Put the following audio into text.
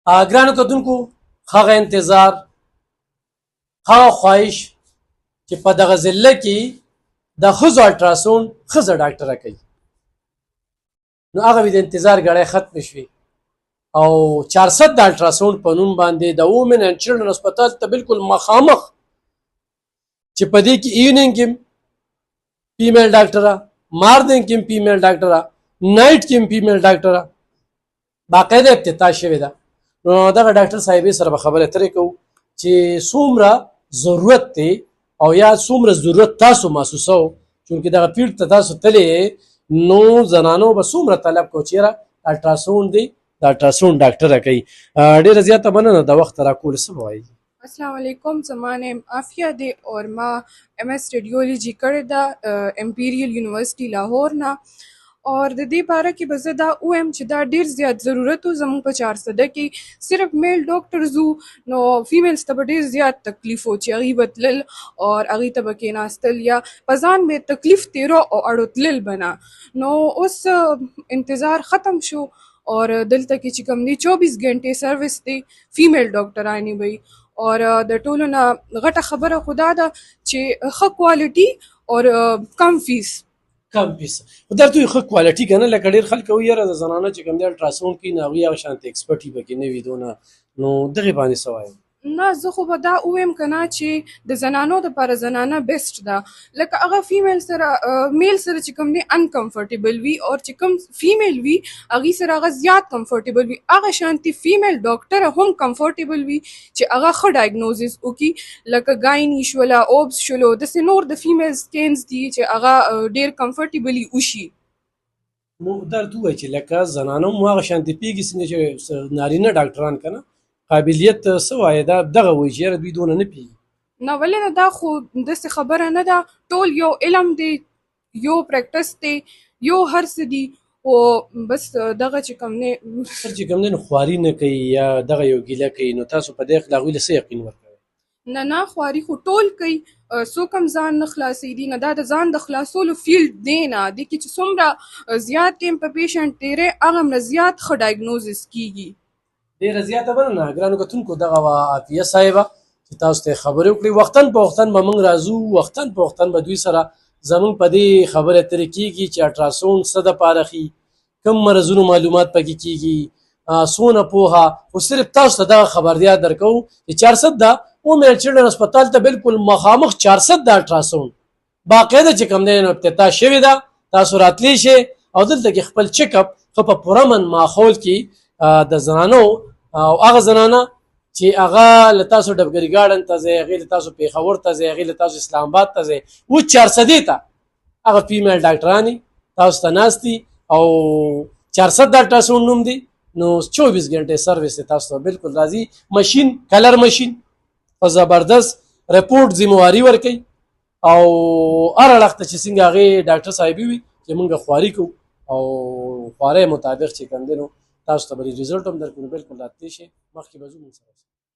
ګرانو کتونکو هغه انتظار هغه خواهش چې په دغه ضلع کې د ښځو الټراساونډ ښځه ډاکټره کوي نو هغه د انتظار ګړۍ ختم شوې او 400 د الټراساونډ په نوم باندې د وومن اینډ چلډرن هسپتال ته بالکل مخامخ چې په دې کې ایونینګ کې فیمیل ډاکټره مارننګ کې فیمیل ډاکټره نایټ کې فیمیل ډاکټره باقاعده افتتاح شوې ده نو دغه ډاکټر صاحبې سره به خبرې اترې کوو چې څومره ضرورت دی او یا څومره ضرورت تاسو محسوسوو چونکې دغه فیلډ ته تاسو تللی نو زنانو به څومره طلب کو چېره الټراساونډ دی د الټراساونډ ډاکټره کوي ډېره زیاته مننه د وخت راکول څه به وایي अस्सलाम वालेकुम ज़मा नेम आफिया दे और मां MS रेडियोलॉजी कड़े दा एम्पीरियल यूनिवर्सिटी लाहौर ना और د دې باره کې به زه دا ووایم چې دا ډېر زیات ضرورت و زموږ په 400 کې صرف میل ډاکټرز وو نو فیمیلز ته به ډېر زیات تکلیف و چې هغوی به تلل او هغوی ته به کېناستل یا په ځان به تکلیف تېره او اړو تلل به نه نو اوس انتظار ختم شو اور دلته کې چې کوم دی 24 घंटे سروس دی فیمیل ډاکټرانی وي اور د ټولو نه غټه خبره خدا ده چې ښه کوالټي اور کم فیس کم فیس خو درته ښه کوالټي که نه لکه ډېر خلک وایي یاره د زنانه چې کوم دی الټراساونډ کوي نو هغوی هغه شانتې ایکسپرټ یې پکې نه وي دونه نو دغې باندې څه وایم نه زه خو به دا ووایم که نه چې د زنانو دپاره زنانه بیسټ ده لکه هغه فیمیل سره میل سره چې کوم دی انکمفرټیبل وي او چې کوم فیمیل وي هغې سره هغه زیات کمفرټیبل وي هغه شانتې فیمیل ډاکټره هم کمفرټیبل وي چې هغه ښه ډایګنوزس وکړي لکه ګایني شوله اوبس شولو داسې نور د فیمیل سکینز دي چې هغه ډېر کمفرټیبلي وشي نو درته ووایي چې لکه زنانه هم هغه شانتې پوهېږي څنګه چې نارینه ډاکټران که نه قابلیت څه وایي دا دغه وایي چې یاره دوی دونه نه پوهېږي نه ولې نه دا خو داسې خبره نه ده ټول یو علم دی یو پریکټس دی یو هر څه دي او بس دغه چې کوم دی سر چې کوم دی نو خواري نه کوي یا دغه یو ګیله کوي نو تاسو په دې هغوی له څه یقین ورکوئ نه خواري خو ټول کوي څوک هم ځان نه خلاصېدي نه دا د ځان د خلاصولو فیلډ دی نه دې کې چې څومره زیات ټایم په پیشنټ تېری هغومره زیات ښه ډایګنوزس کېږي ډېره زیاته مننه ګرانو کتونکو دغه وه عافیه صاحبه چې تاسو ته خبرې وکړې وختن په وختن به موږ راځو وختن په وختن به دوی سره زموږ په دې خبرې اترې کېږي چې الټراساونډ څه دپاره ښي کوم مرضونو معلومات پکې کېږي څونه پوهه خو صرف تاسو ته دغه خبردیا درکوو چې 400 د وومن چلډرن هسپتال ته بالکل مخامخ 400 د الټراساونډ باقاعده چې کوم دی نو افتتاح شوې ده تاسو راتلی شئ او دلته کې خپل چیک اپ ښه په پوره من ماحول کې د زنانو او هغه زنانه چې هغه له تاسو ډبګري ګارډن ته ځئ هغې له تاسو پېښور ته ځئ هغې له تاسو اسلام آباد ته ځئ و 400 ته هغه فیمیل ډاکټرانې تاسو ته ناست دي او 400 د الټراساونډ نوم دی نو 24 घंटे سروس دی تاسو ته بالکل راځي مشین کلر مشین په زبردست رپورټ ذمواري ورکوي او هر اړخ ته چې څنګه هغې ډاکټر صاحبي وي چې موږ خواري کوو او خوارۍ مطابق چې کوم دی نو تاسو ته به ریزلټ هم درکړو بالکل راتلی شئ مخکې به ځو موږ سره